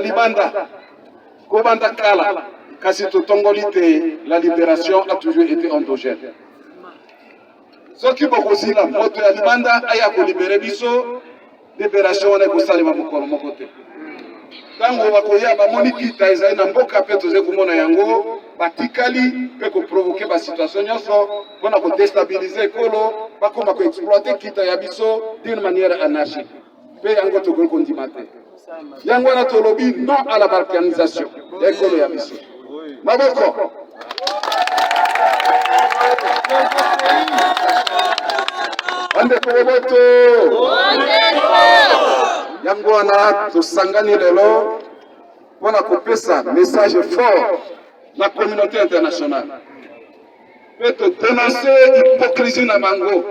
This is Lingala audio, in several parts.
Libanda, Kobanda Kala, Kasito Tongolite, la libération a toujours été endogène. Ce qui est aussi la moto ya Libanda, aya ko libéré biso, libération on est ko salima mokolo mokote. Tango bakoya ba moni kita ezali na mboka pe toze komona yango batikali pe ko provoquer ba situation nyonso pona ko déstabiliser ekolo bakoma ko exploiter kita ya biso d'une manière anarchique pe yango to ko ndima te yango na tolobi non à la balkanisation ekolo ya biso maboko ande ko boto yango wana tosangani lelo pona kopesa message fort la communauté internationale peut dénoncer l'hypocrisie na bango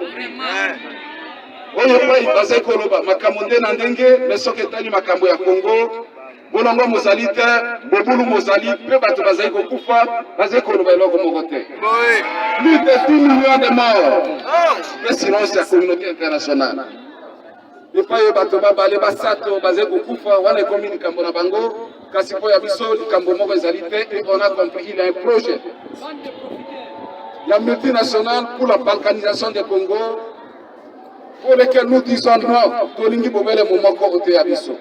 oyo pai bazai koloba makambo nde na ndenge mais soki etali makambo ya Congo bolongo mozali te bobulu mozali mpe bato bazali kokufa bazali koloba eloko moko te plus de 10 millions de morts mpe silence ya communauté internationale epai bato babale basato bazali kokufa wana ekomi likambo na bango kasi po ya biso likambo moko ezali te et on a compris il y a un projet la multinationale pour la balkanisation du Congo pour lequel nous disons non tolingi bobele momoko ote ya biso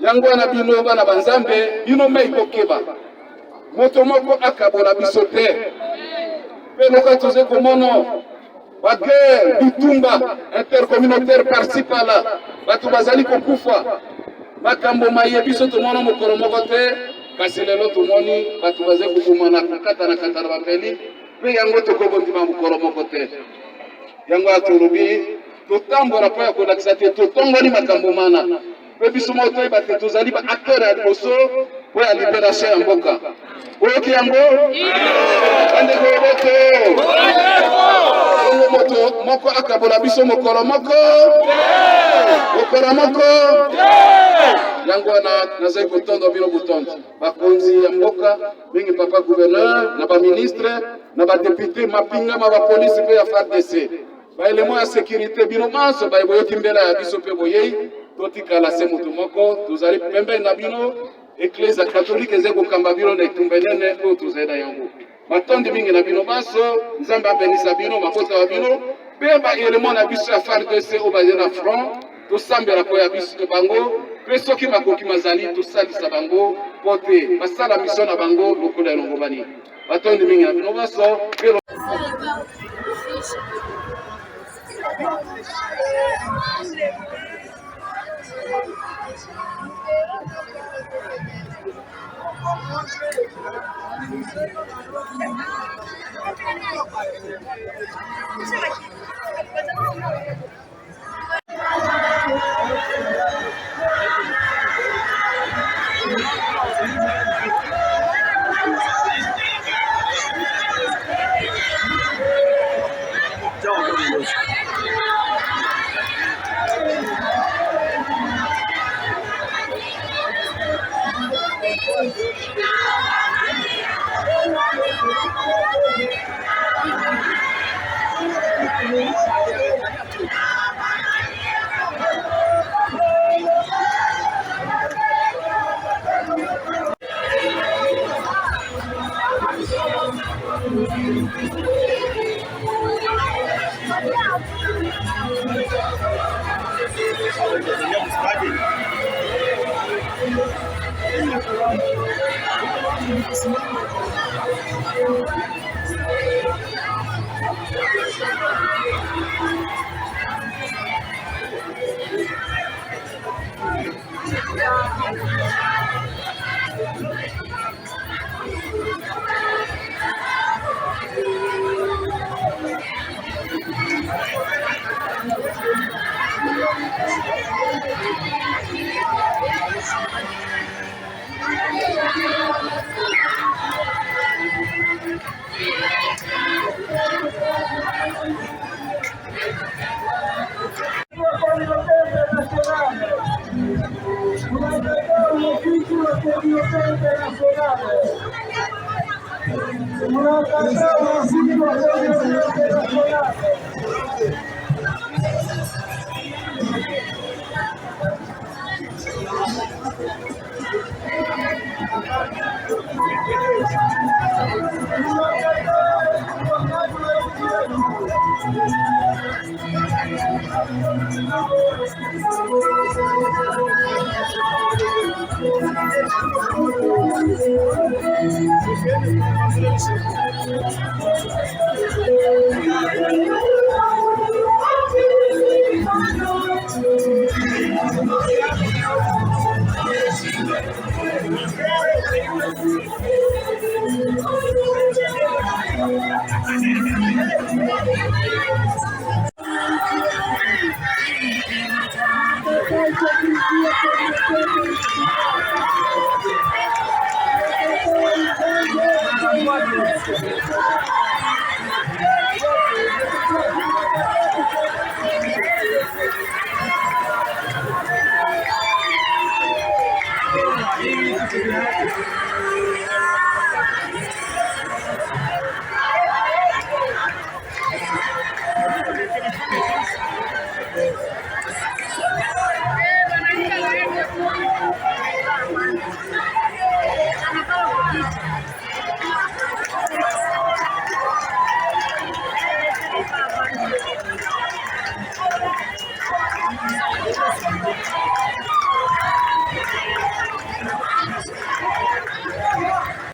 yango wana bino bana banzambe bino mei kokeba moto moko akabola biso te pe loka toze komono ba guerre bitumba intercommunautaire par-ci par-là bato bazali kokufa makambo maye biso tomona mokolo moko te kasi lelo tomoni bato bazali kokumana kokatana bapeli pe yango tokobondima mokolo moko te yango atolobi totambola mpo ya kolakisa te totongoli makambo mana pe biso moko toyeba te tozali ba acteur ya liboso mpo ya libération ya mboka oyoki yango bandeko boto bongo moto moko akabola biso mokolo moko yango wana nazali kotondo bino butondo bakonzi ya mboka mingi papa gouverneur na baministre na badepute mapingama bapolisi mpe ya FARDC baelemo ya sécurité bino manso boyoki mbela ya biso mpe boyei totikala se moto moko tozali pembeni na bino eklise catholique ezali kokamba bino na etumba enene oyo tozali na yango matondi mingi na bino baso nzambe abenisa bino makota wa bino mpe baelemo na biso ya FARDC oyo bazali na front tosambela mpo ya biso bango mpe soki makoki mazali tosalisa bango mpo te basala misio na bango lokola elongo bani batondi mingi na bino baso mpe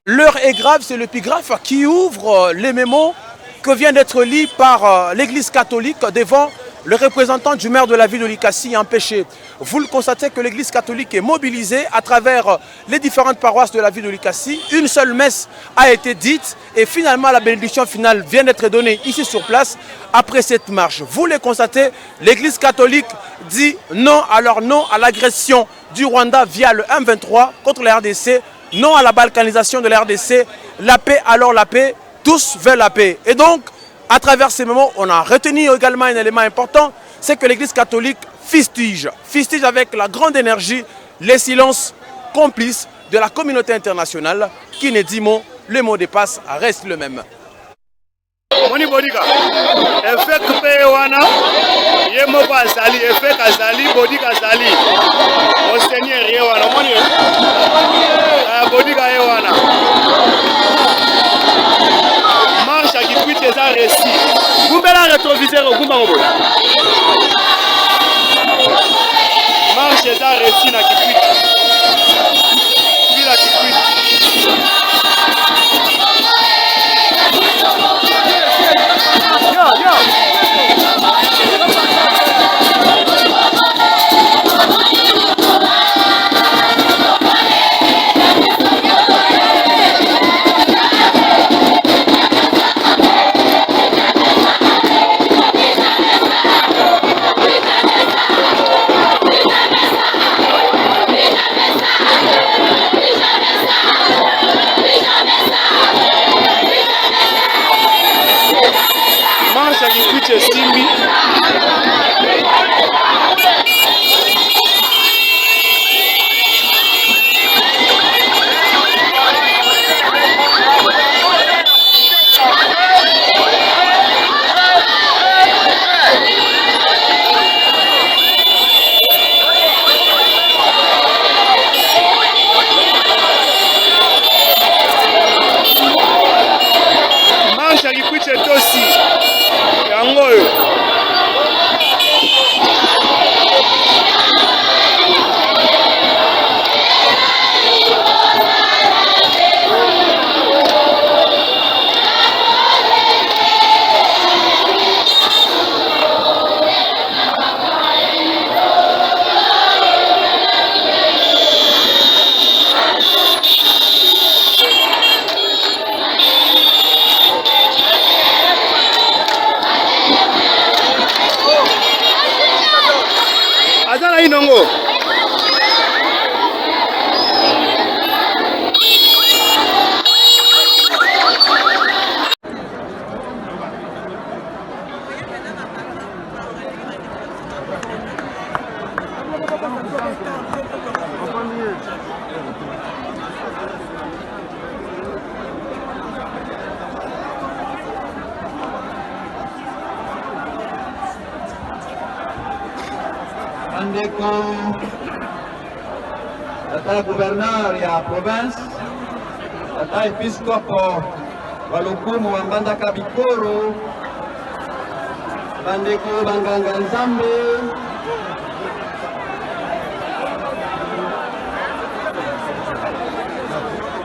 L'heure est grave, c'est l'épigraphe qui ouvre les mémos que vient d'être lus par l'Église catholique devant le représentant du maire de la ville de Likasi empêché. Vous le constatez que l'Église catholique est mobilisée à travers les différentes paroisses de la ville de Likasi. Une seule messe a été dite et finalement la bénédiction finale vient d'être donnée ici sur place après cette marche. Vous le constatez, l'Église catholique dit non à l'agression du Rwanda via le M23 contre la RDC, non à la balkanisation de la RDC, la paix alors la paix, tous veulent la paix. Et donc, à travers ces moments, on a retenu également un élément important, c'est que l'Église catholique fustige avec la grande énergie les silences complices de la communauté internationale qui ne dit mot, le mot de passe reste le même. Moni Bodika, effet coupé wana, yemo pas sali, effet kazali, Bodika sali, au Seigneur yewana, moni, Bodika yewana. Marche à qui puisse les récits. Vous mettez la rétroviseur au Goumba Mobo. Marche les récits na qui puisse. Puis la qui puisse. Simbi. Mancha kikuiche tosi. Yangoyo. Azana inongo. tata gouverneur ya province, tata episkopo wa lokumu wa Mbandaka Bikoro, bandeko banganga nzambe,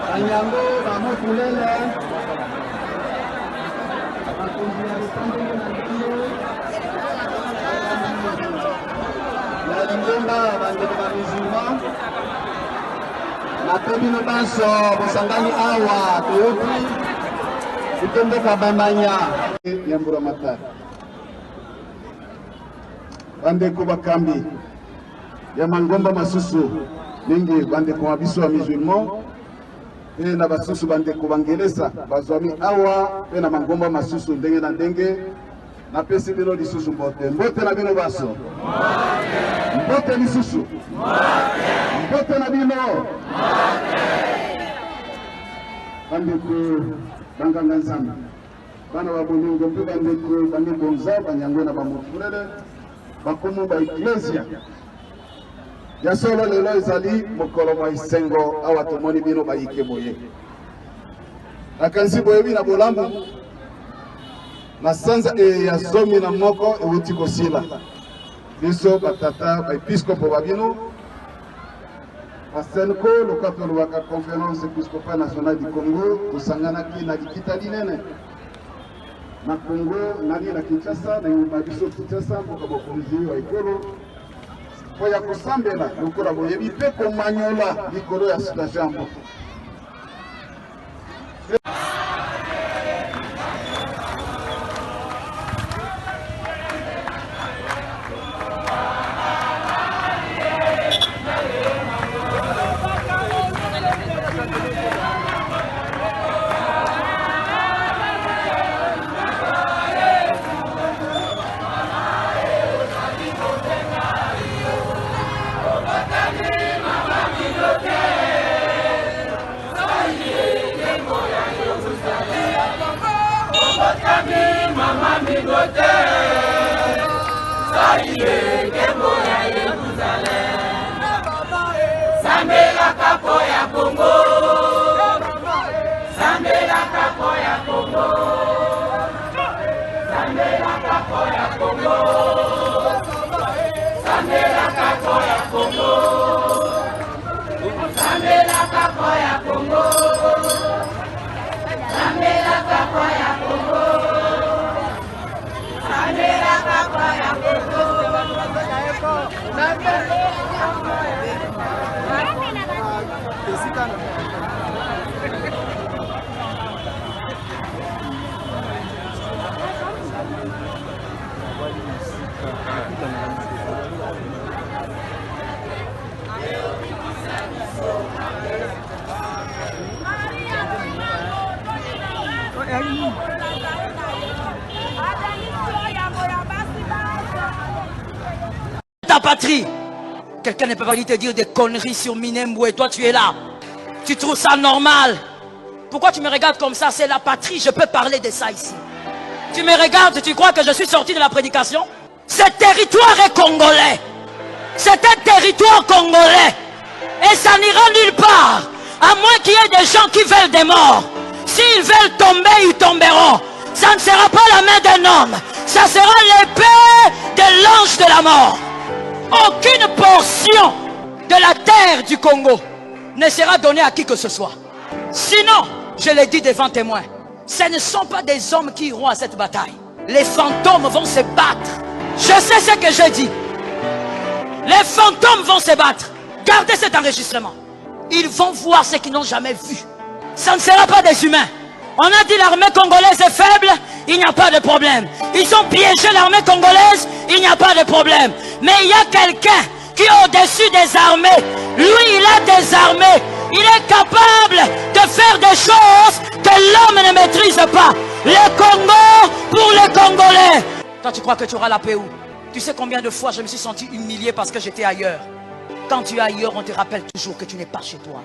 banyango bamotulele, bakonzi ya Lisambele na Ndio, na Lingomba bandeko ba musulman, na Tobino Banso bosangani awa toyoki kutomboka bamanya ya Mburamatari. Bandeko bakambi ya Mangomba masusu ningi bandeko mabiso wa musulman pe na basusu bandeko bangelesa bazwami awa pe na Mangomba masusu ndenge na ndenge na pesi bino lisusu mbote mbote na bino baso mbote lisusu mbote na bino bandeko banganga nzambe bana ba bolingo mpe bandeko nza banyango na bamotulele bakomo ba iglesia ya solo lelo ezali mokolo mwa isengo awa tomoni bino bayike boye nakanisi boye bina bolambu na sanza ya zomi na moko ewuti kosila biso batata baepiskopo babino basenko lokato lobaka conférence épiscopale nationale du Congo tosanganaki na likita linene na Congo nani na Kinshasa na ngoma biso Kinshasa mboka bokonzi wa ikolo po ya kosambela lokola boyebi pe komanyola likolo ya situation mboka. Ta patrie. Quelqu'un ne peut pas venir te dire des conneries sur Minembwe et toi tu es là. Tu trouves ça normal? Pourquoi tu me regardes comme ça? C'est la patrie, je peux parler de ça ici. Tu me regardes, tu crois que je suis sorti de la prédication? Ce territoire est congolais. C'est un territoire congolais. Et ça n'ira nulle part. À moins qu'il y ait des gens qui veulent des morts. S'ils veulent tomber, ils tomberont. Ça ne sera pas la main d'un homme. Ça sera l'épée de l'ange de la mort. Aucune portion de la terre du Congo ne sera donnée à qui que ce soit. Sinon, je l'ai dit devant témoins, ce ne sont pas des hommes qui iront à cette bataille. Les fantômes vont se battre. Je sais ce que je dis. Les fantômes vont se battre. Gardez cet enregistrement. Ils vont voir ce qu'ils n'ont jamais vu. Ça ne sera pas des humains. On a dit l'armée congolaise est faible, il n'y a pas de problème. Ils ont piégé l'armée congolaise, il n'y a pas de problème. Mais il y a quelqu'un qui est au-dessus des armées. Lui, il a des armées. Il est capable de faire des choses que l'homme ne maîtrise pas. Le Congo pour les Congolais. Toi, tu crois que tu auras la paix où? Tu sais combien de fois je me suis senti humilié parce que j'étais ailleurs. Quand tu es ailleurs, on te rappelle toujours que tu n'es pas chez toi.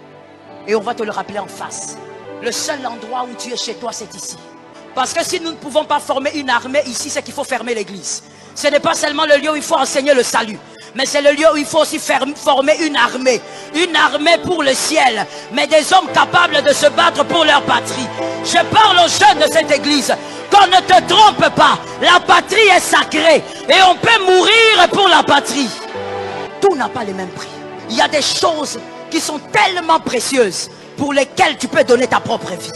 Et on va te le rappeler en face. Le seul endroit où tu es chez toi, c'est ici. Parce que si nous ne pouvons pas former une armée ici, c'est qu'il faut fermer l'église. Ce n'est pas seulement le lieu où il faut enseigner le salut. Mais c'est le lieu où il faut aussi former une armée. Une armée pour le ciel. Mais des hommes capables de se battre pour leur patrie. Je parle aux jeunes de cette église. Qu'on ne te trompe pas. La patrie est sacrée. Et on peut mourir pour la patrie. Tout n'a pas le même prix. Il y a des choses qui sont tellement précieuses pour lesquelles tu peux donner ta propre vie.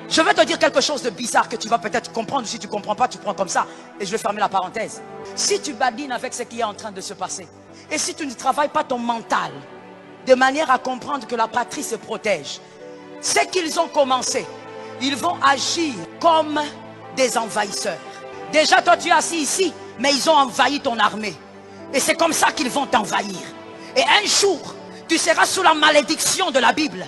Je vais te dire quelque chose de bizarre que tu vas peut-être comprendre. Si tu ne comprends pas, tu prends comme ça. Et je vais fermer la parenthèse. Si tu badines avec ce qui est en train de se passer, et si tu ne travailles pas ton mental, de manière à comprendre que la patrie se protège, c'est qu'ils ont commencé. Ils vont agir comme des envahisseurs. Déjà, toi, tu es assis ici, mais ils ont envahi ton armée. Et c'est comme ça qu'ils vont t'envahir. Et un jour, tu seras sous la malédiction de la Bible.